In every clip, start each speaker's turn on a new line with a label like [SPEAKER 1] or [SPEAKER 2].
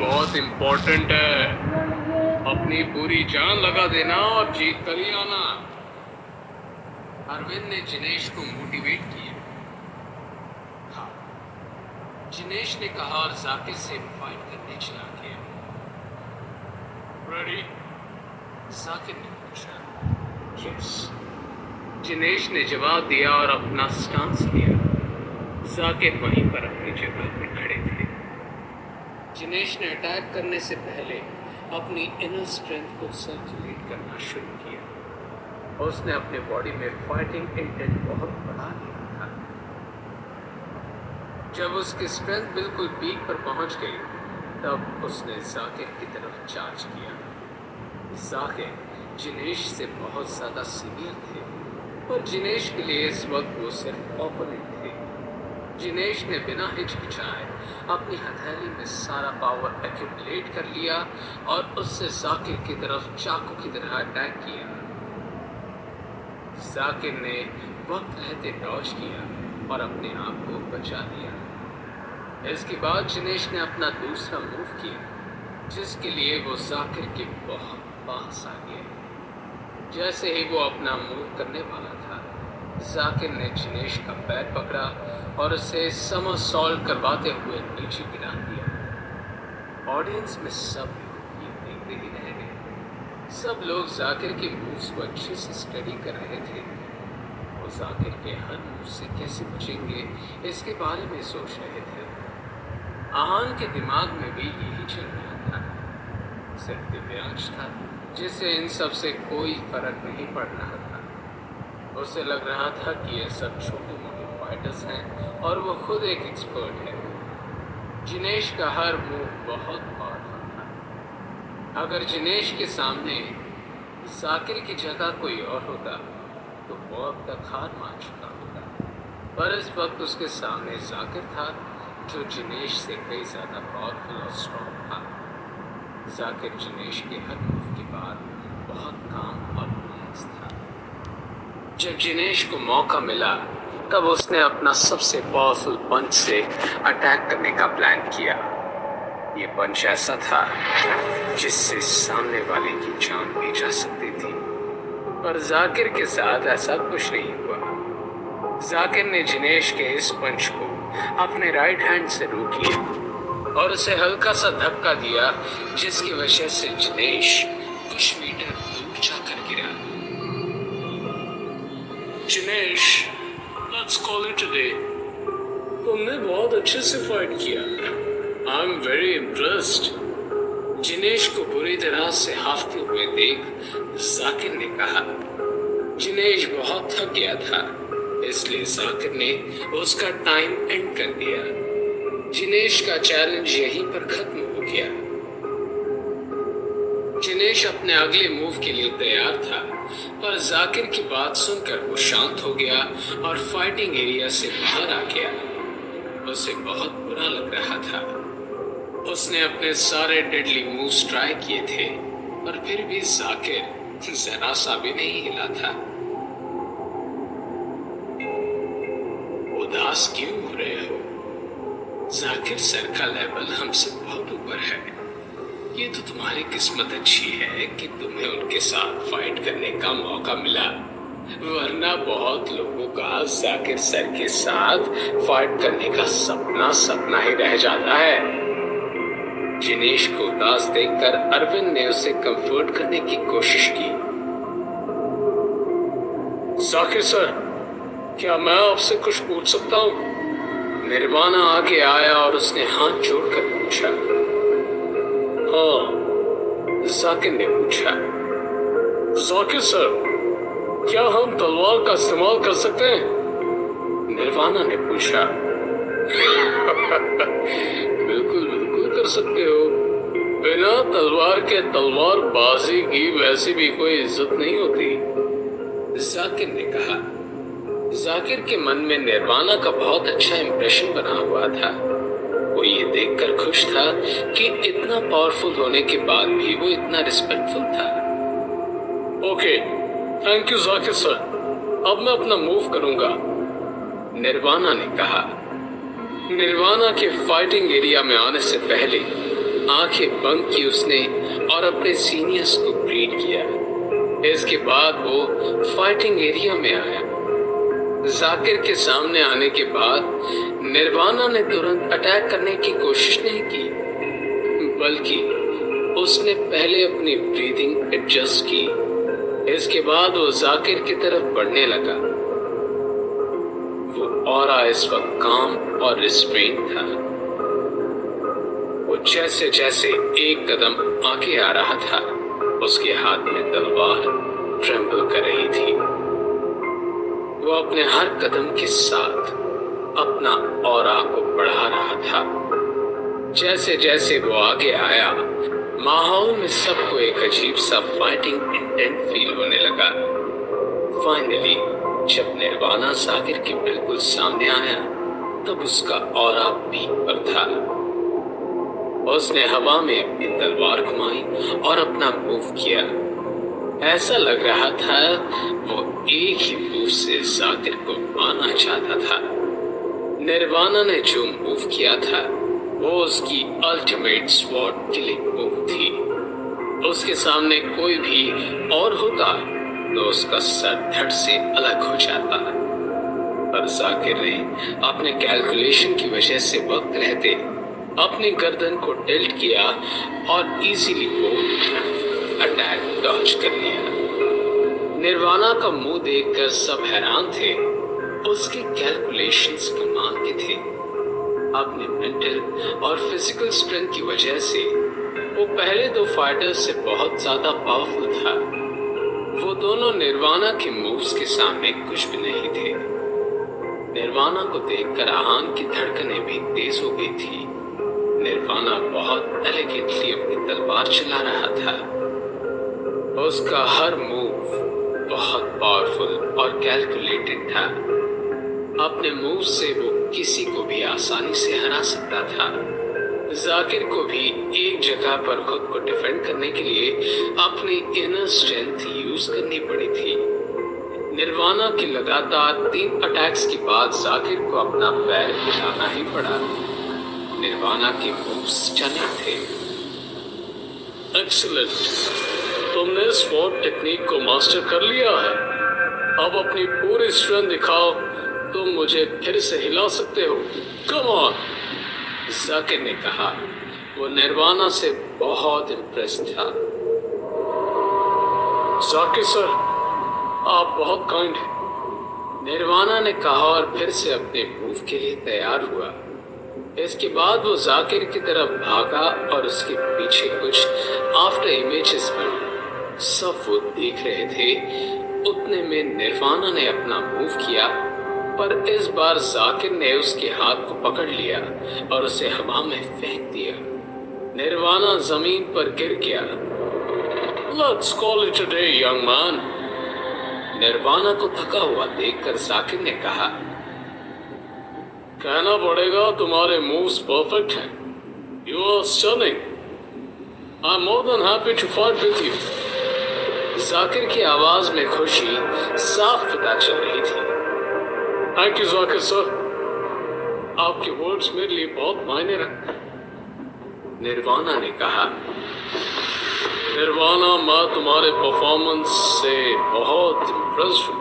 [SPEAKER 1] बहुत इम्पोर्टेंट है। अपनी पूरी जान लगा देना और जीत कर ही आना। अरविंद ने जिनेश को मोटिवेट किया। हाँ, जिनेश ने कहा और जाकिर से फाइट करने चला गया। रेडी? जाकिर ने पूछा। यस। जिनेश ने जवाब दिया और अपना स्टांस लिया। जाकिर वहीं पर अपनी जगह पर खड़े थे। जिनेश ने अटैक करने से पहले अपनी इनर स्ट्रेंथ को सर्कुलेट करना शुरू किया। उसने अपने बॉडी में फाइटिंग इंटेंट बहुत बढ़ा दिया था। जब उसकी स्ट्रेंथ बिल्कुल पीक पर पहुंच गई, तब उसने जाकिर की तरफ चार्ज किया। जाकिर जिनेश से बहुत ज्यादा सीनियर थे, पर जिनेश के लिए इस वक्त वो सिर्फ ओपोनेंट थे। जिनेश ने बिना हिचकिचाए अपनी हथेली में सारा पावर एक्यूमुलेट कर लिया और उससे जाकिर की तरफ चाकू की तरह अटैक किया। जाकिर ने वक्त रहते डॉज किया और अपने आप को बचा लिया। इसके बाद जिनेश ने अपना दूसरा मूव किया, जिसके लिए वो जाकिर के बहुत पास आ गया। जैसे ही वो अपना मूव करने वाला था, जाकिर ने जिनेश का पैर पकड़ा और उसे समरसॉल्ट करवाते हुए नीचे गिरा दिया। ऑडियंस में सब लोग ये देखते ही रह गए। सब लोग जाकिर के मूव्स को अच्छे से स्टडी कर रहे थे। वो जाकिर के हर मूव से कैसे बचेंगे, इसके बारे में सोच रहे थे। आहान के दिमाग में भी यही चल रहा था। सिर्फ दिव्यांश था, जिसे इन सब से कोई फर्क नहीं पड़ रहा था। उसे लग रहा था कि ये सब छोटे मोटे फाइटर्स हैं और वो खुद एक एक्सपर्ट है। जिनेश का हर मूव बहुत पावरफुल था। अगर जिनेश के सामने जाकिर की जगह कोई और होता, तो वो अब तक हार मान चुका होता। पर इस वक्त उसके सामने जाकिर था, जो जिनेश से कई ज्यादा पावरफुल और स्ट्रॉन्ग था। जाकिर जिनेश के हर मूव के बाद बहुत काम और रिलैक्स था। जब जिनेश को मौका मिला, तब उसने अपना सबसे पावरफुल पंच से अटैक करने का प्लान किया। ये पंच ऐसा था जिससे सामने वाले की जान भी जा सकती थी, पर जाकिर के साथ ऐसा कुछ नहीं हुआ। जाकिर ने जिनेश के इस पंच को अपने राइट हैंड से रोक लिया और उसे हल्का सा धक्का दिया, जिसकी वजह से जिनेश कुछ मीटर दूर जाकर गिरा। Jinesh, let's call it a day. तुमने बहुत अच्छे से फाइट किया। I am very impressed. Jinesh को बुरी तरह से हाफते हुए देख जाकिर ने कहा। जिनेश बहुत थक गया था, इसलिए जाकिर ने उसका टाइम एंड कर दिया। जिनेश का चैलेंज यहीं पर खत्म हो गया। जिनेश अपने अगले मूव के लिए तैयार था, पर जाकिर की बात सुनकर वो शांत हो गया और फाइटिंग एरिया से बाहर आ गया। उसे बहुत बुरा लग रहा था। उसने अपने सारे डेडली मूव्स ट्राई किए थे, पर फिर भी जाकिर जरा सा भी नहीं हिला था। उदास क्यों हो रहे हो? जाकिर सर का लेवल हमसे बहुत ऊपर है। ये तो तुम्हारी किस्मत अच्छी है कि तुम्हें उनके साथ फाइट करने का मौका मिला, वरना बहुत लोगों का जाकिर सर के साथ फाइट करने का सपना सपना ही रह जाता है। जिनेश को उदास देखकर अरविंद ने उसे कंफर्ट करने की कोशिश की। जाकिर सर, क्या मैं आपसे कुछ पूछ सकता हूँ? निर्वाणा आगे आया और उसने हाथ जोड़कर पूछा। हाँ, जाकिर ने पूछा। जाकिर सर, क्या हम तलवार का इस्तेमाल कर सकते हैं? निर्वाणा ने पूछा। बिल्कुल बिल्कुल कर सकते हो। बिना तलवार के तलवार बाजी की वैसे भी कोई इज्जत नहीं होती, जाकिर ने कहा। जाकिर के मन में निर्वाणा का बहुत अच्छा इंप्रेशन बना हुआ था। वो ये देखकर खुश था कि इतना पावरफुल होने के बाद भी वो इतना रिस्पेक्टफुल था। Okay, thank you Zakir sir. अब मैं अपना मूव करूंगा, निर्वाणा ने कहा। निर्वाणा के फाइटिंग एरिया में आने से पहले आंखें बंद की उसने और अपने सीनियर्स को ग्रीट किया। इसके बाद वो फाइटिंग एरिया में आया। जाकिर के सामने आने के बाद निर्वाणा ने तुरंत अटैक करने की कोशिश नहीं की, बल्कि उसने पहले अपनी ब्रीदिंग एडजस्ट की। इसके बाद वो जाकिर की तरफ बढ़ने लगा। वो ऑरा इस वक्त काम और रिस्ट्रेंट था। वो जैसे जैसे एक कदम आगे आ रहा था, उसके हाथ में तलवार ट्रेम्बल कर रही थी। वो अपने हर कदम के साथ अपना ऑरा को बढ़ा रहा था। जैसे जैसे वो आगे आया, माहौल में सबको एक अजीब सा फाइटिंग इंटेंट फील होने लगा। फाइनली जब निर्वाणा जाकिर के बिल्कुल सामने आया, तब उसका ऑरा पीक पर था। उसने हवा में अपनी तलवार घुमाई और अपना मूव किया। ऐसा लग रहा था वो एक ही मूव से जाकिर को पाना चाहता था। निर्वाणा ने जो मूव किया था वो उसकी अल्टीमेट स्वॉर्ड किलिंग मूव थी। उसके सामने कोई भी और होता तो उसका सर धड़ से अलग हो जाता, पर जाकिर ने अपने कैलकुलेशन की वजह से वक्त रहते अपनी गर्दन को टिल्ट किया और इजीली वो अटैक डॉज कर लिया। निर्वाणा का मुंह देखकर सब हैरान थे। उसके कैलकुलेशंस कमाल के थे। अपने मेंटल और फिजिकल स्ट्रेंथ की वजह से वो पहले दो फाइटर्स से बहुत ज्यादा पावरफुल था। वो दोनों निर्वाणा के मूव्स के सामने कुछ भी नहीं थे। निर्वाणा को देखकर आहान की धड़कनें भी तेज हो गई थी। निर्वाणा बहुत एलिगेंटली अपनी तलवार चला रहा था। उसका हर मूव बहुत पावरफुल और कैलकुलेटेड था। अपने मूव से वो किसी को भी आसानी से हरा सकता था। जाकिर को भी एक जगह पर खुद को डिफेंड करने के लिए अपनी इनर स्ट्रेंथ यूज करनी पड़ी थी। निर्वाणा की लगातार 3 अटैक्स के बाद जाकिर को अपना पैर हिलाना ही पड़ा। निर्वाणा के मूव्स चले थे। एक्सीलेंट, तुमने स्वॉर्ड टेक्निक को मास्टर कर लिया है। अब अपनी पूरी स्ट्रेंथ दिखाओ। तुम मुझे फिर से हिला सकते हो। कम ऑन, जाकिर ने कहा। वो निर्वाणा से बहुत इम्प्रेस था। जाकिर सर, आप बहुत काइंड हैं, निर्वाणा ने कहा और फिर से अपने मूव के लिए तैयार हुआ। इसके बाद वो जाकिर की तरफ भागा और उसके पीछे कुछ आफ्टर इमेजेस बने। सब वो देख रहे थे। उतने में निर्वाणा ने अपना मूव किया, पर इस बार जाकिर ने उसके हाथ को पकड़ लिया और उसे हवा में फेंक दिया। निर्वाणा जमीन पर गिर गया। Let's call it a day, young man. Nirvana को थका हुआ देखकर जाकिर ने कहा, कहना पड़ेगा तुम्हारे मूव्स परफेक्ट हैं। You are stunning. I'm more than happy to fight with you. Zakir की आवाज में खुशी साफ पता चल रही थी। थैंक यू जाकिर सर, आपके वर्ड्स मेरे लिए बहुत मायने रखते हैं। निर्वाणा ने कहा। निर्वाणा, मैं तुम्हारे परफॉर्मेंस से बहुत इम्प्रेस हूँ,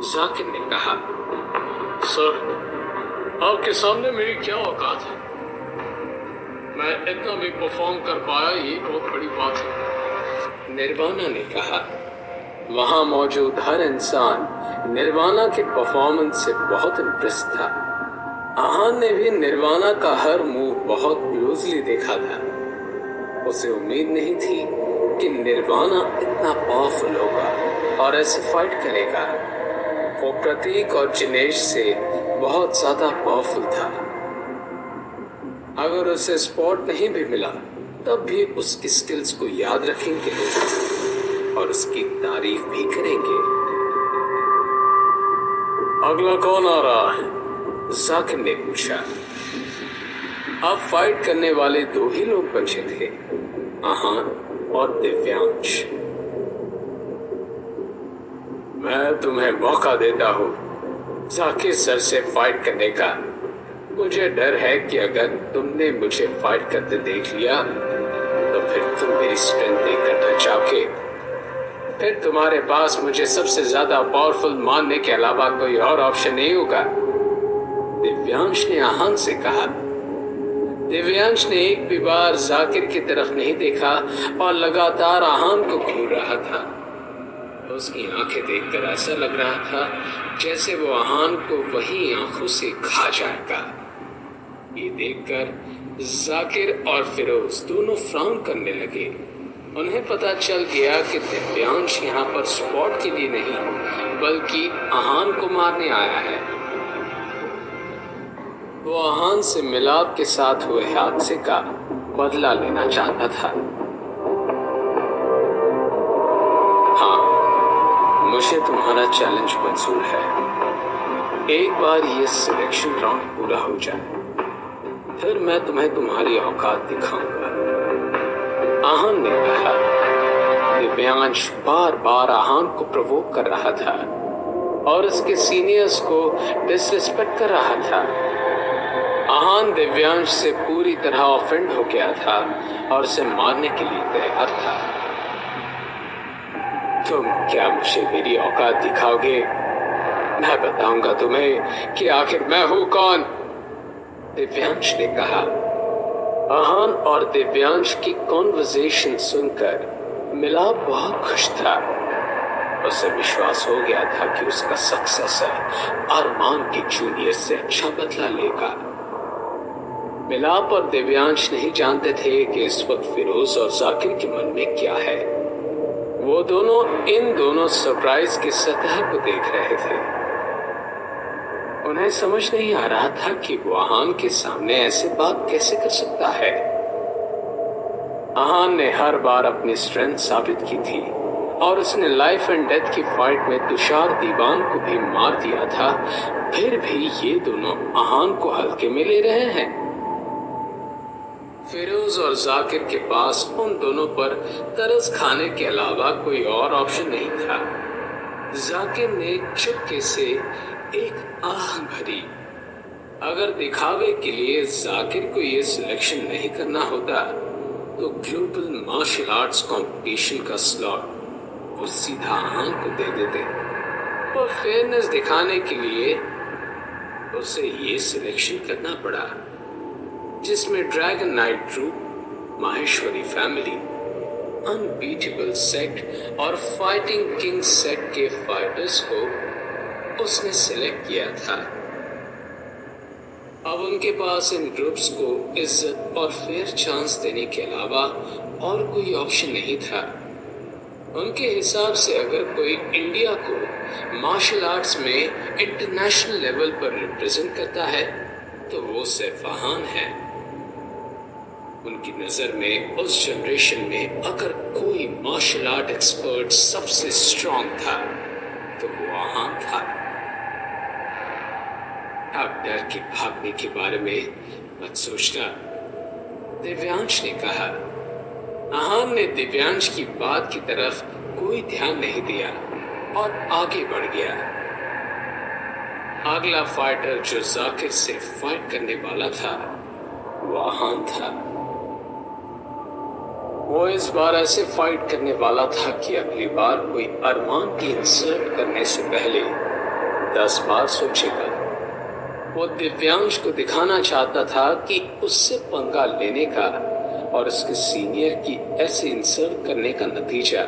[SPEAKER 1] जाकिर ने कहा। सर, आपके सामने मेरी क्या औकात है। मैं इतना भी परफॉर्म कर पाया, ये बहुत बड़ी बात है, निर्वाणा ने कहा। वहां मौजूद हर इंसान निर्वाणा के परफॉर्मेंस से बहुत इम्प्रेस था। आहान ने भी निर्वाणा का हर मूव बहुत क्लोजली देखा था। उसे उम्मीद नहीं थी कि निर्वाणा इतना पावरफुल होगा और ऐसे फाइट करेगा। वो प्रतीक और जिनेश से बहुत ज्यादा पावरफुल था। अगर उसे स्पॉट नहीं भी मिला, तब भी उसकी स्किल्स को याद रखेंगे और उसकी तारीफ भी करेंगे। अगला कौन आ रहा है? जाकिर ने पूछा। अब फाइट करने वाले 2 ही लोग बचे थे, आहान और दिव्यांश। मैं तुम्हें मौका देता हूँ जाकिर सर से फाइट करने का। मुझे डर है कि अगर तुमने मुझे फाइट करते देख लिया तो फिर तुम मेरी स्ट्रेंथ देखकर न जाओगे। फिर तुम्हारे पास मुझे सबसे ज्यादा पावरफुल मानने के अलावा कोई और ऑप्शन नहीं होगा। दिव्यांश ने आहान से कहा। दिव्यांश ने एक भी बार जाकिर की तरफ नहीं देखा और लगातार आहान को घूर रहा था। उसकी आंखें देखकर ऐसा लग रहा था जैसे वो आहान को वही आंखों से खा जाएगा। ये देखकर जाकिर और फिरोज दोनों फ्राउन करने लगे। उन्हें पता चल गया कि दिव्यांश यहाँ पर स्पॉट के लिए नहीं बल्कि आहान को मारने आया है। वो आहान से मिलाप के साथ हुए हादसे का बदला लेना चाहता था। हाँ, मुझे तुम्हारा चैलेंज मंजूर है। एक बार ये सिलेक्शन राउंड पूरा हो जाए फिर मैं तुम्हें तुम्हारी औकात दिखाऊंगा। आहान ने कहा। दिव्यांश बार बार आहान को प्रोवोक कर रहा था और उसके सीनियर्स को डिसरिस्पेक्ट कर रहा था। आहान दिव्यांश से पूरी तरह ऑफेंड हो गया था और उसे मारने के लिए तैयार था। तुम क्या मुझे मेरी औकात दिखाओगे? मैं बताऊंगा तुम्हें कि आखिर मैं हूं कौन। दिव्यांश ने कहा। आहान और दिव्यांश की कॉन्वर्सेशन सुनकर मिलाप बहुत खुश था। उसे विश्वास हो गया था कि उसका सक्सेसर अरमान के जूनियर से अच्छा बदला लेगा। मिलाप और दिव्यांश नहीं जानते थे कि इस वक्त फिरोज और जाकिर के मन में क्या है। वो दोनों इन दोनों सरप्राइज की सतह को देख रहे थे। उन्हें समझ नहीं आ रहा था कि वो आहान के सामने ऐसे बात कैसे कर सकता है। आहान ने हर बार अपनी स्ट्रेंथ साबित की थी और उसने लाइफ एंड डेथ की फाइट में तुषार दीवान को भी मार दिया था। फिर भी ये दोनों आहान को हल्के में ले रहे हैं। फिरोज और जाकिर के पास उन दोनों पर तरस खाने के अलावा कोई और ऑप्शन नहीं था। जाकिर ने चुपके से एक आह भरी। अगर दिखावे के लिए जाकिर को यह सिलेक्शन नहीं करना होता तो ग्लोबल मार्शल आर्ट्स कंपटीशन का स्लॉट वो सीधा आहान को दे देते। पर फेयरनेस दिखाने के लिए उसे ये सिलेक्शन करना पड़ा जिसमें dragon knight troop, Maheshwari family, unbeatable sect और फाइटिंग किंग सेक्ट के फाइटर्स को उसने सिलेक्ट किया था। अब उनके पास इन ग्रुप्स को इज्जत और फेयर चांस देने के अलावा और कोई ऑप्शन नहीं था। उनके हिसाब से अगर कोई इंडिया को मार्शल आर्ट्स में इंटरनेशनल लेवल पर रिप्रेजेंट करता है तो वो सिर्फ आहान है। उनकी नजर में उस जनरेशन में अगर कोई मार्शल आर्ट एक्सपर्ट सबसे स्ट्रांग था तो वो आहान था। अब डर के भागने के बारे में मत सोचना, दिव्यांश ने कहा। आहान ने दिव्यांश की बात की तरफ कोई ध्यान नहीं दिया और आगे बढ़ गया। अगला फाइटर जो जाकिर से फाइट करने वाला था वो आहान था। वो इस बार ऐसे फाइट करने वाला था कि अगली बार कोई अरमान की इंसल्ट करने से पहले 10 बार सोचेगा। वो दिव्यांश को दिखाना चाहता था कि उससे पंगा लेने का और उसके सीनियर की ऐसे इंसल्ट करने का नतीजा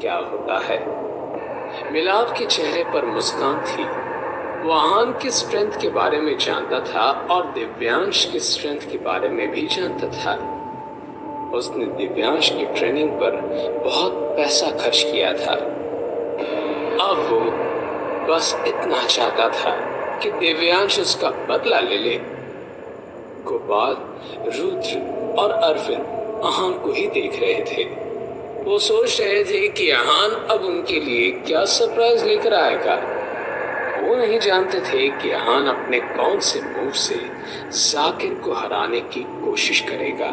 [SPEAKER 1] क्या होता है। मिलाप के चेहरे पर मुस्कान थी। वो आहान की स्ट्रेंथ के बारे में जानता था और दिव्यांश की स्ट्रेंथ के बारे में भी जानता था। उसने दिव्यांश की ट्रेनिंग पर बहुत पैसा खर्च किया था। अब वो बस इतना चाहता था कि दिव्यांश उसका बदला ले ले। गोपाल, रुद्र और अरविंद आहान को ही देख रहे थे। वो सोच रहे थे कि आहान अब उनके लिए क्या सरप्राइज लेकर आएगा। वो नहीं जानते थे कि आहान अपने कौन से मूव से जाकिर को हराने की कोशिश करेगा।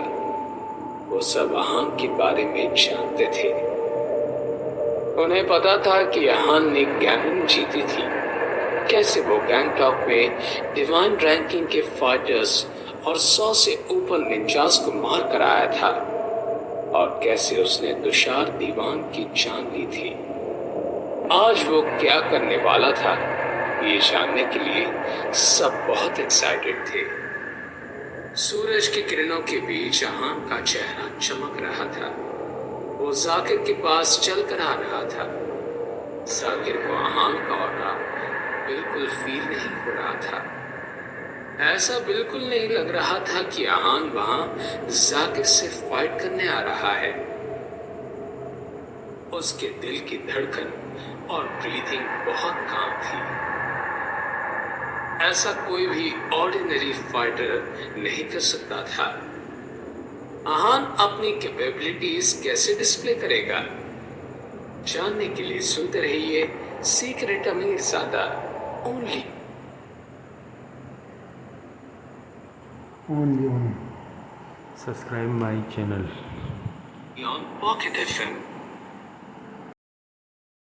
[SPEAKER 1] वो सब आहान के बारे में जानते थे। उन्हें पता था कि आहान ने गैम्बलिंग जीती थी कैसे वो गैंगटॉक में डिवाइन रैंकिंग के फाइटर्स और 100 से ऊपर निंजास को मार कर आया था, और कैसे उसने तुषार दीवान की जान ली थी। आज वो क्या करने वाला था, ये जानने के लिए सब बहुत एक्साइटेड थे। सूरज की किरणों के बीच जहान का चेहरा चमक रहा था। वो जाकिर के पास चलकर आ रहा था। जाकिर को आहान का ऑरा बिल्कुल फील नहीं हो रहा था। ऐसा बिल्कुल नहीं लग रहा था कि आहान वहां जाकिर से फाइट करने आ रहा है। उसके दिल की धड़कन और ब्रीथिंग बहुत काम थी। ऐसा कोई भी ऑर्डिनरी फाइटर नहीं कर सकता था। आहान अपनी कैपेबिलिटीज कैसे डिस्प्ले करेगा, जानने के लिए सुनते रहिए सीक्रेट अमीरजादा only
[SPEAKER 2] Subscribe my channel.
[SPEAKER 1] on Pocket FM.